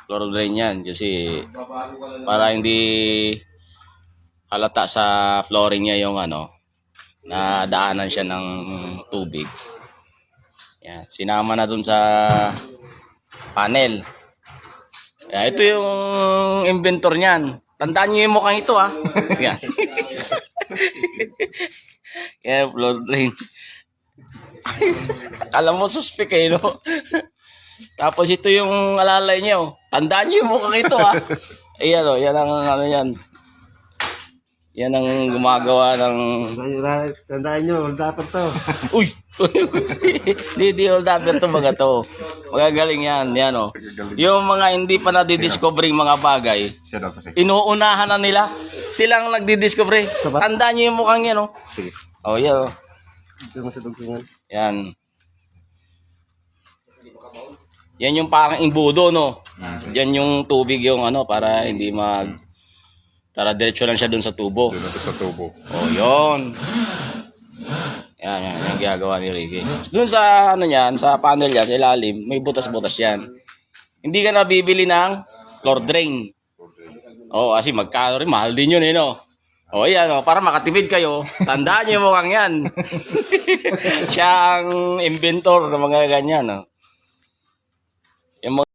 floor drain yan kasi para hindi halata sa flooring niya yung ano, na daanan siya ng tubig. Yan, sinama na dun sa panel. Yan, ito yung inventor niyan. Tandaan niyo yung mukhang ito, ha. Yan. Yan, floor drain. Alam mo, suspect eh, no? Tapos ito yung alalay niya, oh. Tandaan niyo yung mukhang ito, ha. Ayan, oh, yan ang ano yan. Yan ang gumagawa ng... Tandaan nyo, dapat to. Uy! Di hold upper to mga to. Magagaling yan. Yan, oh. Yung mga hindi pa nadidiscovering mga bagay, inuunahan na nila. Silang nagdidiscover. Tandaan nyo yung mukhang yan, oh. Sige. Oh, yan, oh. Ito mo sa dugtungan. Yan. Yan yung parang imbudo, no? Yan yung tubig yung ano, para hindi mag... Para diretso lang siya dun sa tubo. Doon sa tubo. Oh, yun. Yan, yung ginagawa ni Ricky. Dun sa, ano yan, sa panel yan, sa ilalim, may butas-butas yan. Hindi ka na bibili ng floor drain. Oh, kasi magkano rin, mahal din yun, eh, no? Oh, yan, oh, para makatipid kayo, tandaan niyo mukhang yan. Siya ang inventor ng mga ganyan, no? Yung mga